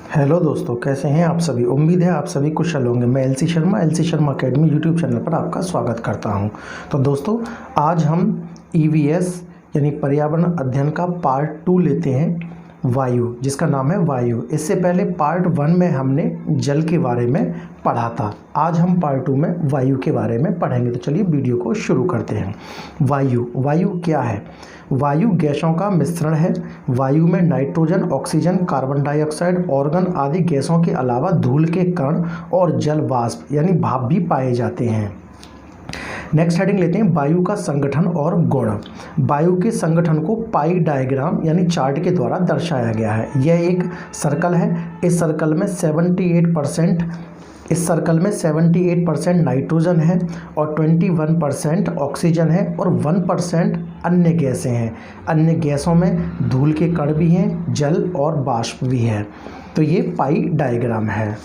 Hello दोस्तों, कैसे हैं आप सभी। उम्मीद है आप सभी कुशल होंगे। मैं LC Sharma academy YouTube channel पर आपका स्वागत करता हूं। तो दोस्तों, आज हम ईवीएस यानी पर्यावरण अध्ययन का पार्ट 2 लेते हैं, वायु, जिसका नाम है वायु। इससे पहले पार्ट 1 में हमने जल के बारे में पढ़ा था। आज हम पार्ट 2 में वायु के बारे में पढ़ेंगे। तो चलिए वीडियो को शुरू करते हैं। वायु क्या है? वायु गैसों का मिश्रण है। वायु में nitrogen, oxygen, carbon dioxide, organ आदि गैसों के अलावा धूल के कण और जल वाष्प यानी भाप भी पाए जाते हैं। नेक्स्ट हेडिंग लेते हैं, वायु का संगठन और गुण। वायु के संगठन को पाई डायग्राम यानी चार्ट के द्वारा दर्शाया गया है। यह एक सर्कल है। इस सर्कल में 78% नाइट्रोजन है और 21% ऑक्सीजन है और 1% अन्य गैसें हैं। अन्य गैसों में धूल के कण भी हैं, जल और वाष्प भी है। तो ये पाई डायग्राम है।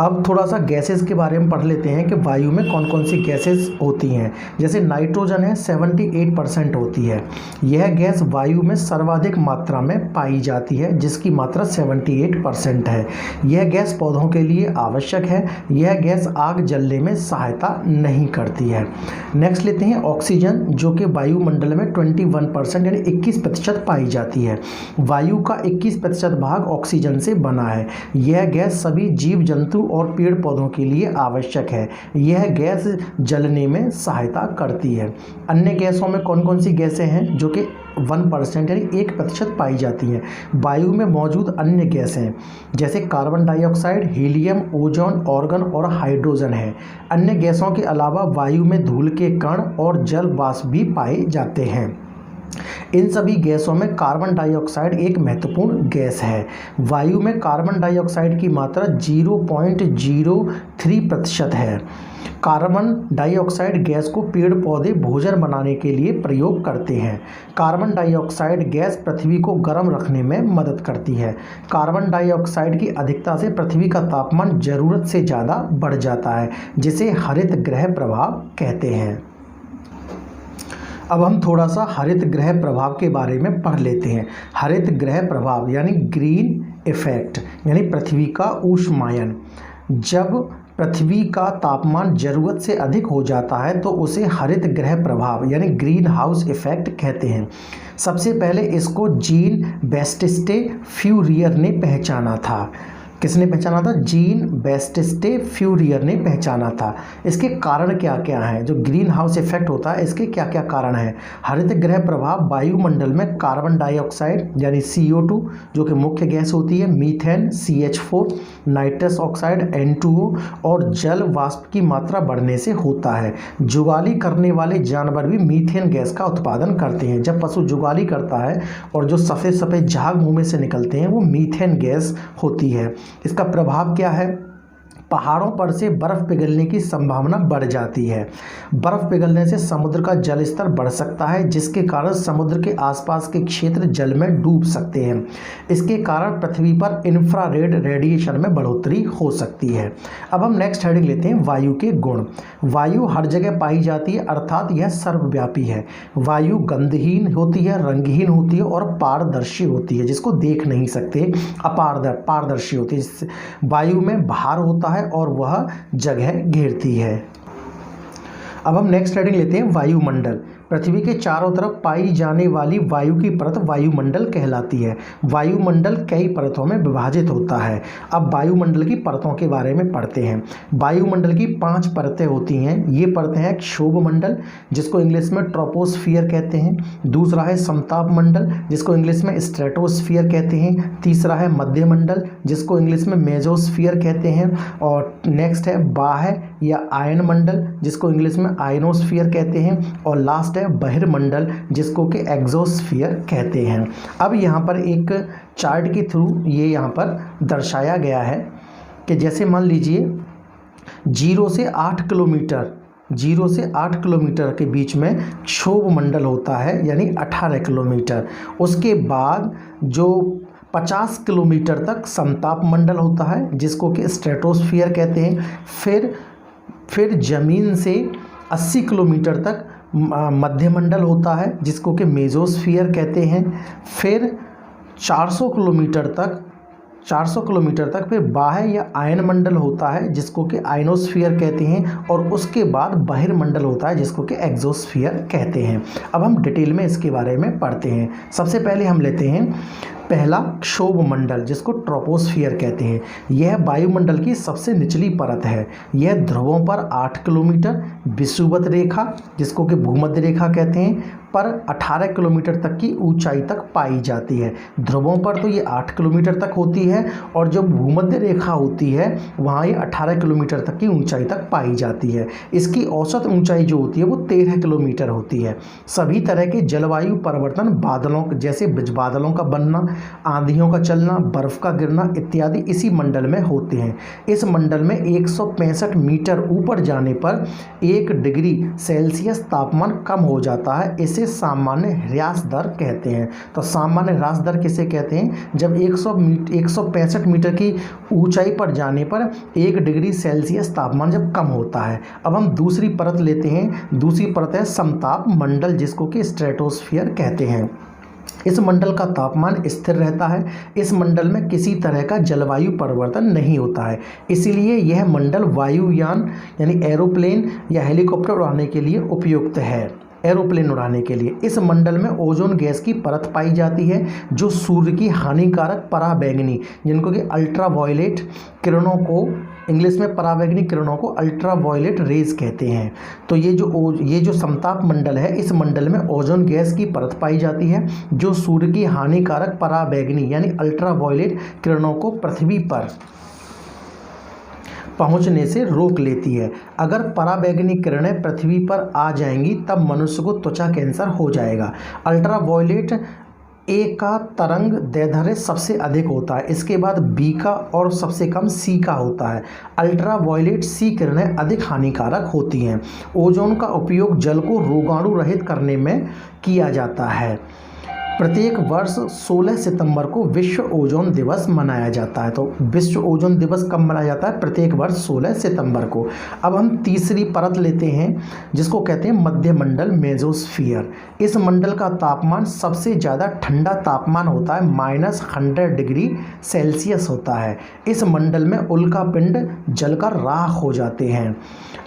अब थोड़ा सा गैसेस के बारे में पढ़ लेते हैं कि वायु में कौन कौन सी गैसेस होती हैं। जैसे नाइट्रोजन है, 78% होती है। यह गैस वायु में सर्वाधिक मात्रा में पाई जाती है, जिसकी मात्रा 78% है। यह गैस पौधों के लिए आवश्यक है। यह गैस आग जलने में सहायता नहीं करती है। नेक्स्ट लेते हैं ऑक्सीजन, जो कि वायुमंडल में 21% यानी 21% पाई जाती है। वायु का 21% भाग ऑक्सीजन से बना है। यह गैस सभी जीव जंतु और पेड़ पौधों के लिए आवश्यक है। यह गैस जलने में सहायता करती है। अन्य गैसों में कौन कौन सी गैसें हैं जो कि 1% यानी 1% पाई जाती हैं। वायु में मौजूद अन्य गैसें जैसे carbon dioxide, helium, ozone, organ और हाइड्रोजन है। अन्य गैसों के अलावा वायु में धूल के कण और जल वाष्प भी पाए जाते हैं। इन सभी गैसों में कार्बन डाइऑक्साइड एक महत्वपूर्ण गैस है। वायु में कार्बन डाइऑक्साइड की मात्रा 0.03% है। कार्बन डाइऑक्साइड गैस को पेड़ पौधे भोजन बनाने के लिए प्रयोग करते हैं। कार्बन डाइऑक्साइड गैस पृथ्वी को गर्म रखने में मदद करती है। कार्बन डाइऑक्साइड की अधिकता से पृथ्वी का तापमान जरूरत से ज़्यादा बढ़ जाता है, जिसे हरित गृह प्रभाव कहते हैं। अब हम थोड़ा सा हरित गृह प्रभाव के बारे में पढ़ लेते हैं। हरित गृह प्रभाव यानी ग्रीन इफेक्ट यानी पृथ्वी का ऊष्मायन। जब पृथ्वी का तापमान ज़रूरत से अधिक हो जाता है तो उसे हरित गृह प्रभाव यानी ग्रीन हाउस इफेक्ट कहते हैं। सबसे पहले इसको जीन बैप्टिस्टे फ्यूरियर ने पहचाना था। किसने पहचाना था? जीन बैप्टिस्टे फ्यूरियर ने पहचाना था। इसके कारण क्या क्या हैं? जो ग्रीन हाउस इफेक्ट होता है, इसके क्या क्या कारण हैं? हरित गृह प्रभाव वायुमंडल में कार्बन डाइऑक्साइड यानी CO2 जो कि मुख्य गैस होती है, methane CH4, nitrous oxide N2O और जल वाष्प की मात्रा बढ़ने से होता है। जुगाली करने वाले जानवर भी मीथेन गैस का उत्पादन करते हैं। जब पशु जुगाली करता है और जो सफ़ेद सफ़ेद झाग मुँह में से निकलते हैं वो मीथेन गैस होती है। इसका प्रभाव क्या है? पहाड़ों पर से बर्फ़ पिघलने की संभावना बढ़ जाती है। बर्फ़ पिघलने से समुद्र का जल स्तर बढ़ सकता है, जिसके कारण समुद्र के आसपास के क्षेत्र जल में डूब सकते हैं। इसके कारण पृथ्वी पर इंफ्रारेड रेडिएशन में बढ़ोतरी हो सकती है। अब हम नेक्स्ट हेडिंग लेते हैं, वायु के गुण। वायु हर जगह पाई जाती है, अर्थात यह सर्वव्यापी है। वायु गंधहीन होती है, रंगहीन होती है और पारदर्शी होती है, जिसको देख नहीं सकते, पारदर्शी होती है। वायु में भार होता है और वह जगह घेरती है। अब हम नेक्स्ट हेडिंग लेते हैं, वायुमंडल। पृथ्वी के चारों तरफ पाई जाने वाली वायु की परत वायुमंडल कहलाती है। वायुमंडल कई परतों में विभाजित होता है। अब वायुमंडल की परतों के बारे में पढ़ते हैं। वायुमंडल की 5 परतें होती हैं। ये परतें हैं क्षोभ मंडल, जिसको इंग्लिश में ट्रोपोस्फियर कहते हैं। दूसरा है समताप मंडल, जिसको इंग्लिश में स्ट्रेटोस्फियर कहते हैं। तीसरा है मध्य मंडल, जिसको इंग्लिश में मेसोस्फियर कहते हैं। और नेक्स्ट है बाह्य या आयन मंडल, जिसको इंग्लिश में आयनोस्फियर कहते हैं। और लास्ट है बहिर्मंडल, जिसको कि एक्सोस्फियर कहते हैं। अब यहाँ पर एक चार्ट के थ्रू ये यहाँ पर दर्शाया गया है कि जैसे मान लीजिए 0 से 8 किलोमीटर के बीच में क्षोभ मंडल होता है यानी 18 किलोमीटर। उसके बाद जो 50 किलोमीटर तक समताप मंडल होता है, जिसको कि स्ट्रेटोस्फियर कहते हैं। फिर ज़मीन से 80 किलोमीटर तक मध्यमंडल होता है, जिसको कि मेसोस्फियर कहते हैं। फिर 400 किलोमीटर तक 400 किलोमीटर तक। फिर बाह्य या आयन मंडल होता है जिसको कि आयनोस्फीयर कहते हैं, और उसके बाद बहिर्मंडल होता है जिसको कि एक्सोस्फीयर कहते हैं। अब हम डिटेल में इसके बारे में पढ़ते हैं। सबसे पहले हम लेते हैं पहला क्षोभ मंडल जिसको ट्रोपोस्फियर कहते हैं। यह वायुमंडल की सबसे निचली परत है। यह ध्रुवों पर 8 किलोमीटर, विषुवत रेखा जिसको कि भूमध्य रेखा कहते हैं पर 18 किलोमीटर तक की ऊंचाई तक पाई जाती है। ध्रुवों पर तो ये 8 किलोमीटर तक होती है, और जो भूमध्य रेखा होती है वहाँ ये 18 किलोमीटर तक की ऊंचाई तक पाई जाती है। इसकी औसत ऊंचाई जो होती है वो 13 किलोमीटर होती है। सभी तरह के जलवायु परिवर्तन, बादलों जैसे बादलों का बनना, आंधियों का चलना, बर्फ का गिरना इत्यादि इसी मंडल में होते हैं। इस मंडल में 165 मीटर ऊपर जाने पर 1 डिग्री सेल्सियस तापमान कम हो जाता है। इसे सामान्य ह्रास दर कहते हैं। तो सामान्य ह्रास दर किसे कहते हैं? जब 165 मीटर की ऊंचाई पर जाने पर 1 डिग्री सेल्सियस तापमान जब कम होता है। अब हम दूसरी परत लेते हैं। दूसरी परत है समताप मंडल जिसको कि स्ट्रेटोस्फीयर कहते हैं। इस मंडल का तापमान स्थिर रहता है। इस मंडल में किसी तरह का जलवायु परिवर्तन नहीं होता है, इसीलिए यह मंडल वायुयान यानी एरोप्लेन या हेलीकॉप्टर उड़ाने के लिए उपयुक्त है। एरोप्लेन उड़ाने के लिए इस मंडल में ओजोन गैस की परत पाई जाती है जो सूर्य की हानिकारक पराबैंगनी, जिनको कि अल्ट्रावायलेट किरणों को, इंग्लिश में पराबैंगनी किरणों को अल्ट्रावायलेट रेज कहते हैं। तो ये जो समताप मंडल है, इस मंडल में ओजोन गैस की परत पाई जाती है जो सूर्य की हानिकारक पराबैंगनी यानी अल्ट्रावायलेट किरणों को पृथ्वी पर पहुंचने से रोक लेती है। अगर पराबैंगनी किरणें पृथ्वी पर आ जाएंगी तब मनुष्य को त्वचा कैंसर हो जाएगा। अल्ट्रावायलेट ए का तरंग दैर्ध्य सबसे अधिक होता है, इसके बाद बी का और सबसे कम सी का होता है। अल्ट्रावायलेट सी किरणें अधिक हानिकारक होती हैं। ओजोन का उपयोग जल को रोगाणु रहित करने में किया जाता है। प्रत्येक वर्ष 16 सितंबर को विश्व ओजोन दिवस मनाया जाता है। तो विश्व ओजोन दिवस कब मनाया जाता है? प्रत्येक वर्ष 16 सितंबर को। अब हम तीसरी परत लेते हैं जिसको कहते हैं मध्य मंडल मेसोस्फीयर। इस मंडल का तापमान सबसे ज़्यादा ठंडा तापमान होता है, -100 डिग्री सेल्सियस होता है। इस मंडल में उल्कापिंड जलकर राख हो जाते हैं।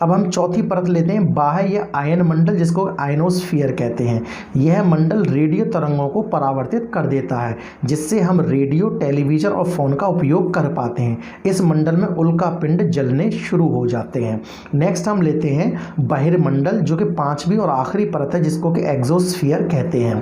अब हम चौथी परत लेते हैं बाह्य या आयन मंडल जिसको आयनोस्फीयर कहते हैं। यह मंडल रेडियो तरंगों को परावर्तित कर देता है जिससे हम रेडियो, टेलीविजन और फोन का उपयोग कर पाते हैं। इस मंडल में उल्कापिंड जलने शुरू हो जाते हैं। नेक्स्ट हम लेते हैं बहिर्मंडल जो कि पांचवी और आखिरी परत है जिसको कि एक्सोस्फीयर कहते हैं।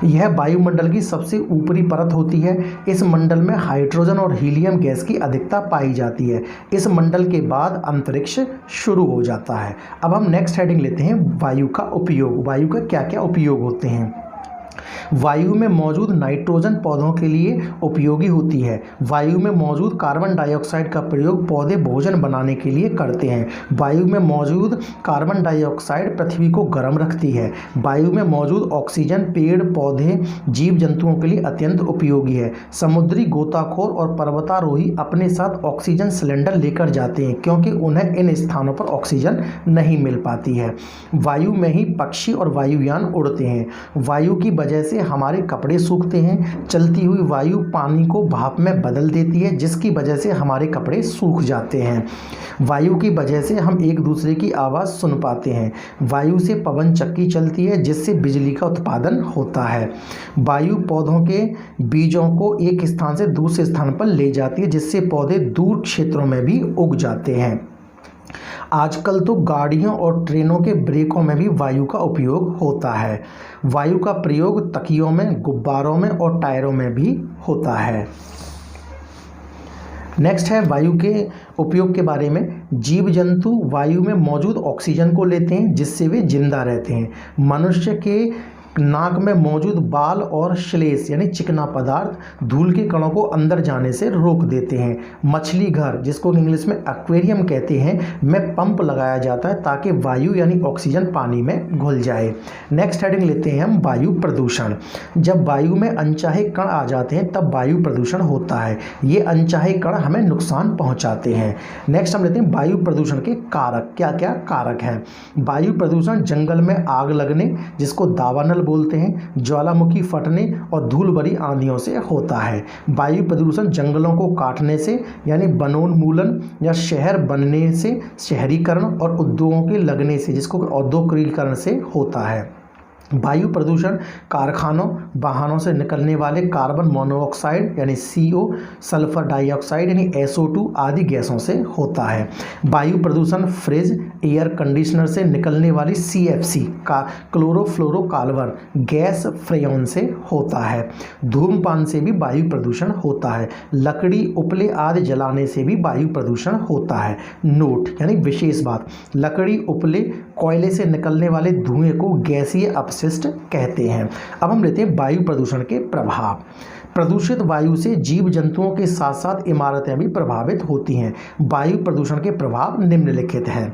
यह वायुमंडल की सबसे ऊपरी परत होती है। इस मंडल में हाइड्रोजन और हीलियम गैस की अधिकता पाई जाती है। इस मंडल के बाद अंतरिक्ष शुरू हो जाता है। अब हम नेक्स्ट हेडिंग लेते हैं वायु का उपयोग। वायु का क्या क्या उपयोग होते हैं? वायु में मौजूद नाइट्रोजन पौधों के लिए उपयोगी होती है। वायु में मौजूद कार्बन डाइऑक्साइड का प्रयोग पौधे भोजन बनाने के लिए करते हैं। वायु में मौजूद कार्बन डाइऑक्साइड पृथ्वी को गर्म रखती है। वायु में मौजूद ऑक्सीजन पेड़ पौधे जीव जंतुओं के लिए अत्यंत उपयोगी है। समुद्री गोताखोर और पर्वतारोही अपने साथ ऑक्सीजन सिलेंडर लेकर जाते हैं क्योंकि उन्हें इन स्थानों पर ऑक्सीजन नहीं मिल पाती है। वायु में ही पक्षी और वायुयान उड़ते हैं। वायु की वजह से हमारे कपड़े सूखते हैं। चलती हुई वायु पानी को भाप में बदल देती है जिसकी वजह से हमारे कपड़े सूख जाते हैं। वायु की वजह से हम एक दूसरे की आवाज़ सुन पाते हैं। वायु से पवन चक्की चलती है जिससे बिजली का उत्पादन होता है। वायु पौधों के बीजों को एक स्थान से दूसरे स्थान पर ले जाती है जिससे पौधे दूर क्षेत्रों में भी उग जाते हैं। आजकल तो गाड़ियों और ट्रेनों के ब्रेकों में भी वायु का उपयोग होता है। वायु का प्रयोग तकियों में, गुब्बारों में और टायरों में भी होता है। नेक्स्ट है वायु के उपयोग के बारे में। जीव जंतु वायु में मौजूद ऑक्सीजन को लेते हैं जिससे वे जिंदा रहते हैं। मनुष्य के नाक में मौजूद बाल और श्लेष यानी चिकना पदार्थ धूल के कणों को अंदर जाने से रोक देते हैं। मछली घर जिसको इंग्लिश में एक्वेरियम कहते हैं में पंप लगाया जाता है ताकि वायु यानी ऑक्सीजन पानी में घुल जाए। नेक्स्ट हेडिंग लेते हैं हम वायु प्रदूषण। जब वायु में अनचाहे कण आ जाते हैं तब वायु प्रदूषण होता है। ये अनचाहे कण हमें नुकसान पहुंचाते हैं। नेक्स्ट हम लेते हैं वायु प्रदूषण के कारक। क्या क्या कारक हैं? वायु प्रदूषण जंगल में आग लगने जिसको दावानल बादल बोलते हैं, ज्वालामुखी फटने और धूल भरी आंधियों से होता है। वायु प्रदूषण जंगलों को काटने से यानी वनोन्मूलन या शहर बनने से, शहरीकरण और उद्योगों के लगने से, जिसको औद्योगिकीकरण से होता है। वायु प्रदूषण कारखानों, वाहनों से निकलने वाले कार्बन मोनोऑक्साइड यानी CO, सल्फर डाइऑक्साइड यानी SO2 आदि गैसों से होता है। वायु प्रदूषण फ्रिज, एयर कंडीशनर से निकलने वाली CFC का क्लोरोफ्लोरोकार्बन गैस फ्रेयन से होता है। धूम्रपान से भी वायु प्रदूषण होता है। लकड़ी, उपले आदि जलाने से भी वायु प्रदूषण होता है। नोट यानी विशेष बात, लकड़ी, उपले, कोयले से निकलने वाले धुएं को गैसीय अपशिष्ट कहते हैं। अब हम लेते हैं वायु प्रदूषण के प्रभाव। प्रदूषित वायु से जीव जंतुओं के साथ साथ इमारतें भी प्रभावित होती हैं। वायु प्रदूषण के प्रभाव निम्नलिखित हैं।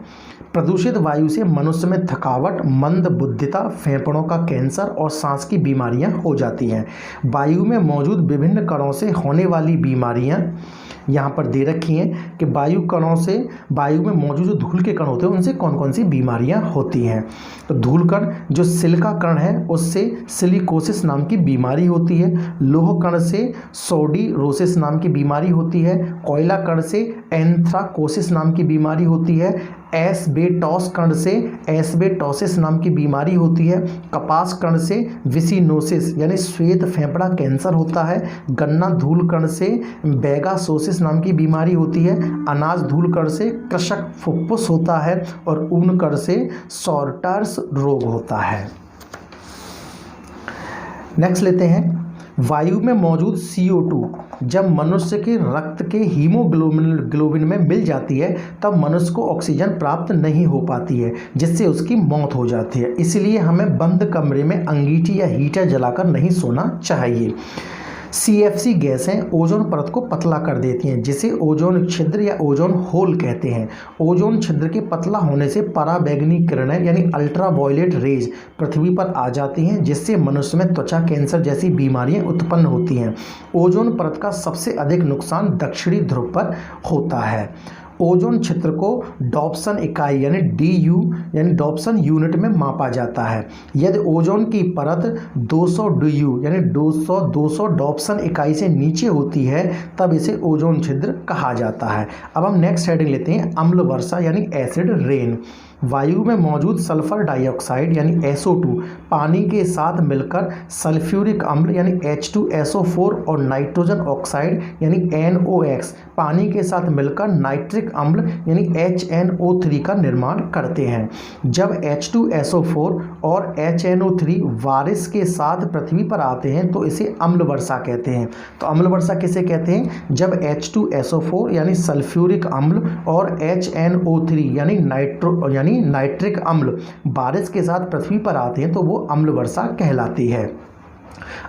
प्रदूषित वायु से मनुष्य में थकावट, मंद बुद्धिता, फेफड़ों का कैंसर और सांस की बीमारियां हो जाती हैं। वायु में मौजूद विभिन्न कणों से होने वाली बीमारियां यहाँ पर दे रखी हैं कि वायु कणों से, वायु में मौजूद जो धूल के कण होते हैं उनसे कौन कौन सी बीमारियां होती हैं। तो धूल कण जो सिलिका कण है उससे सिलिकोसिस नाम की बीमारी होती है। लोह कण से सोडिरोसिस नाम की बीमारी होती है। कोयला कण से एंथ्राकोसिस नाम की बीमारी होती है। एस्बेटॉस कण से एस्बेटोसिस नाम की बीमारी होती है। कपास कण से विसिनोसिस यानी श्वेत फेफड़ा कैंसर होता है। गन्ना धूल कण से बेगासोसिस नाम की बीमारी होती है। अनाज धूल कण से कृषक फुफ्फुस होता है और ऊन कण से सॉर्टर्स रोग होता है। नेक्स्ट लेते हैं, वायु में मौजूद CO2 जब मनुष्य के रक्त के हीमोग्लोबिन में मिल जाती है तब मनुष्य को ऑक्सीजन प्राप्त नहीं हो पाती है, जिससे उसकी मौत हो जाती है। इसलिए हमें बंद कमरे में अंगीठी या हीटर जलाकर नहीं सोना चाहिए। CFC गैसें ओजोन परत को पतला कर देती हैं, जिसे ओजोन छिद्र या ओजोन होल कहते हैं। ओजोन छिद्र के पतला होने से पराबैंगनी किरणें यानी अल्ट्रावायलेट रेज पृथ्वी पर आ जाती हैं, जिससे मनुष्य में त्वचा कैंसर जैसी बीमारियां उत्पन्न होती हैं। ओजोन परत का सबसे अधिक नुकसान दक्षिणी ध्रुव पर होता है। ओजोन क्षेत्र को डॉप्सन इकाई यानी DU यानी डॉप्सन यूनिट में मापा जाता है। यदि ओजोन की परत 200 DU यानी 200 डॉप्सन इकाई से नीचे होती है तब इसे ओजोन छिद्र कहा जाता है। अब हम नेक्स्ट हेडिंग लेते हैं, अम्ल वर्षा यानी एसिड रेन। वायु में मौजूद सल्फर डाइऑक्साइड यानी SO2 पानी के साथ मिलकर सल्फ्यूरिक अम्ल यानी H2SO4 और नाइट्रोजन ऑक्साइड यानी NOx पानी के साथ मिलकर नाइट्रिक अम्ल यानी HNO3 का निर्माण करते हैं। जब H2SO4 और HNO3 बारिश के साथ पृथ्वी पर आते हैं तो इसे अम्ल वर्षा कहते हैं। तो अम्ल वर्षा किसे कहते हैं? जब H2SO4 यानी सल्फ्यूरिक अम्ल और HNO3 यानी नाइट्रिक अम्ल बारिश के साथ पृथ्वी पर आते हैं तो वो अम्ल वर्षा कहलाती है।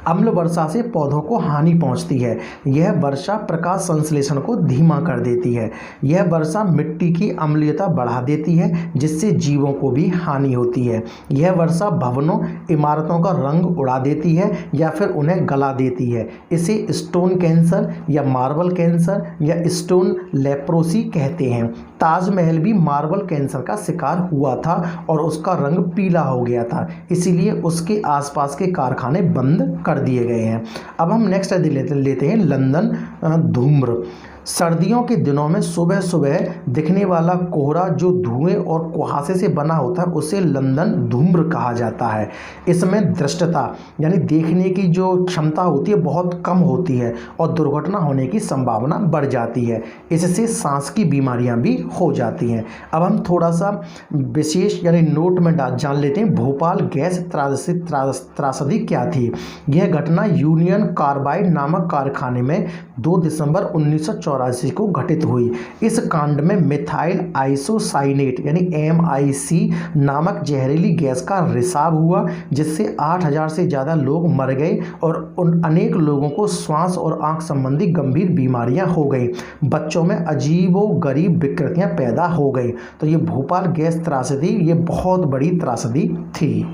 अम्ल वर्षा से पौधों को हानि पहुंचती है। यह वर्षा प्रकाश संश्लेषण को धीमा कर देती है। यह वर्षा मिट्टी की अम्लीयता बढ़ा देती है, जिससे जीवों को भी हानि होती है। यह वर्षा भवनों, इमारतों का रंग उड़ा देती है या फिर उन्हें गला देती है। इसे स्टोन कैंसर या मार्बल कैंसर या स्टोन लेप्रोसी कहते हैं। ताजमहल भी मार्बल कैंसर का शिकार हुआ था और उसका रंग पीला हो गया था, इसीलिए उसके आसपास के कारखाने बंद कर दिए गए हैं। अब हम नेक्स्ट लेते हैं लंदन धूम्र। सर्दियों के दिनों में सुबह सुबह दिखने वाला कोहरा जो धुएं और कुहासे से बना होता है उसे लंदन धूम्र कहा जाता है। इसमें दृष्टता यानी देखने की जो क्षमता होती है बहुत कम होती है और दुर्घटना होने की संभावना बढ़ जाती है। इससे सांस की बीमारियां भी हो जाती हैं। अब हम थोड़ा सा विशेष यानी नोट में जान लेते हैं, भोपाल गैस त्रासदी क्या थी। यह घटना यूनियन कार्बाइड नामक कारखाने में 2 दिसंबर 1984 को घटित हुई। इस कांड में मिथाइल आइसोसाइनेट यानी MIC नामक जहरीली गैस का रिसाव हुआ, जिससे 8000 से ज़्यादा लोग मर गए और उन अनेक लोगों को श्वास और आंख संबंधी गंभीर बीमारियां हो गई। बच्चों में अजीबोगरीब विकृतियां पैदा हो गई। तो ये भोपाल गैस त्रासदी ये बहुत बड़ी त्रासदी थी।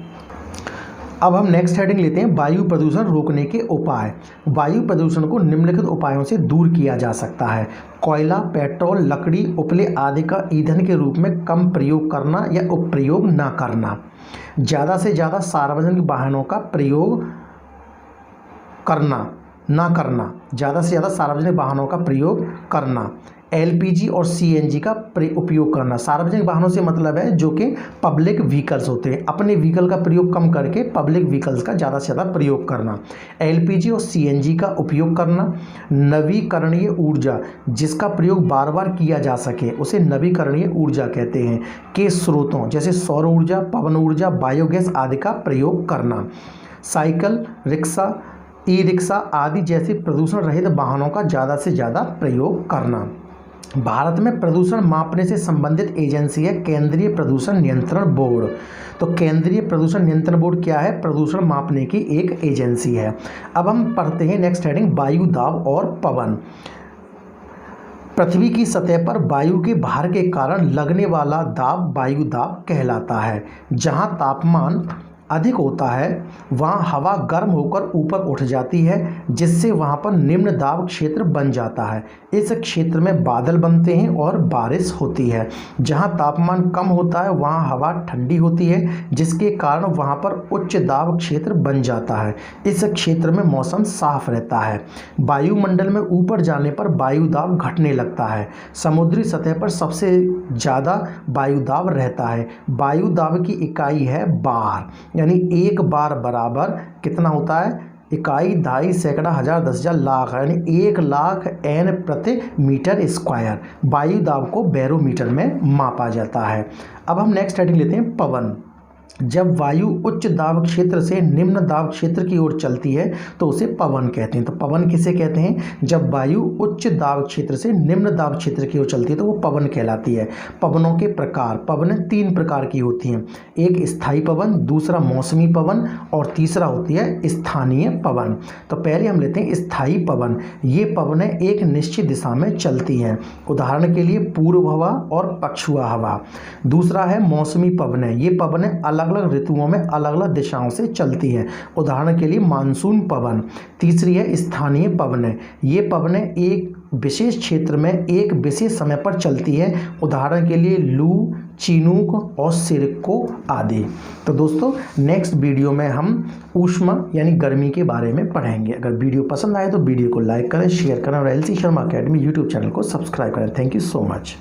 अब हम नेक्स्ट हेडिंग लेते हैं वायु प्रदूषण रोकने के उपाय। वायु प्रदूषण को निम्नलिखित उपायों से दूर किया जा सकता है। कोयला, पेट्रोल, लकड़ी, उपले आदि का ईंधन के रूप में कम प्रयोग करना या उपप्रयोग न करना। ज़्यादा से ज़्यादा सार्वजनिक वाहनों का प्रयोग ज़्यादा से ज़्यादा सार्वजनिक वाहनों का प्रयोग करना। एलपीजी और सीएनजी का उपयोग करना। सार्वजनिक वाहनों से मतलब है जो कि पब्लिक व्हीकल्स होते हैं, अपने व्हीकल का प्रयोग कम करके पब्लिक व्हीकल्स का ज़्यादा से ज़्यादा प्रयोग करना। एलपीजी और सीएनजी का उपयोग करना। नवीकरणीय ऊर्जा, जिसका प्रयोग बार बार किया जा सके उसे नवीकरणीय ऊर्जा कहते हैं, के स्रोतों जैसे सौर ऊर्जा, पवन ऊर्जा, बायोगैस आदि का प्रयोग करना। साइकिल, रिक्शा, ई रिक्शा आदि जैसे प्रदूषण रहित वाहनों का ज़्यादा से ज़्यादा प्रयोग करना। भारत में प्रदूषण मापने से संबंधित एजेंसी है केंद्रीय प्रदूषण नियंत्रण बोर्ड। तो केंद्रीय प्रदूषण नियंत्रण बोर्ड क्या है? प्रदूषण मापने की एक एजेंसी है। अब हम पढ़ते हैं नेक्स्ट हेडिंग वायु दाब और पवन। पृथ्वी की सतह पर वायु के भार के कारण लगने वाला दाब वायु दाब कहलाता है। जहां तापमान अधिक होता है वहाँ हवा गर्म होकर ऊपर उठ जाती है, जिससे वहाँ पर निम्न दाब क्षेत्र बन जाता है। इस क्षेत्र में बादल बनते हैं और बारिश होती है। जहाँ तापमान कम होता है वहाँ हवा ठंडी होती है, जिसके कारण वहाँ पर उच्च दाब क्षेत्र बन जाता है। इस क्षेत्र में मौसम साफ रहता है। वायुमंडल में ऊपर जाने पर वायु दाब घटने लगता है। समुद्री सतह पर सबसे ज़्यादा वायु दाब रहता है। वायु दाब की इकाई है बार, यानी एक बार बराबर कितना होता है? इकाई, दहाई, सैकड़ा, हजार, 10,000, लाख, यानी 1,00,000 N प्रति मीटर स्क्वायर। वायु दाब को बैरोमीटर में मापा जाता है। अब हम नेक्स्ट हेडिंग लेते हैं पवन। जब वायु उच्च दाब क्षेत्र से निम्न दाब क्षेत्र की ओर चलती है तो उसे पवन कहते हैं। तो पवन किसे कहते हैं? जब वायु उच्च दाब क्षेत्र से निम्न दाब क्षेत्र की ओर चलती है तो वो पवन कहलाती है। पवनों के प्रकार, पवनें 3 प्रकार की होती हैं। एक स्थायी पवन, दूसरा मौसमी पवन और तीसरा होती है स्थानीय पवन। तो पहले हम लेते हैं स्थायी पवन। ये पवनें एक निश्चित दिशा में चलती हैं। उदाहरण के लिए पूर्व हवा और पछुआ हवा। दूसरा है मौसमी पवनें। ये पवनें अलग अलग ऋतुओं में अलग अलग दिशाओं से चलती हैं। उदाहरण के लिए मानसून पवन। तीसरी है स्थानीय पवनें। ये पवनें एक विशेष क्षेत्र में एक विशेष समय पर चलती है। उदाहरण के लिए लू, चिनूक और सिरको आदि। तो दोस्तों नेक्स्ट वीडियो में हम ऊष्मा यानी गर्मी के बारे में पढ़ेंगे। अगर वीडियो पसंद आए तो वीडियो को लाइक करें, शेयर करें और LC Sharma academy YouTube channel को सब्सक्राइब करें। Thank you so much.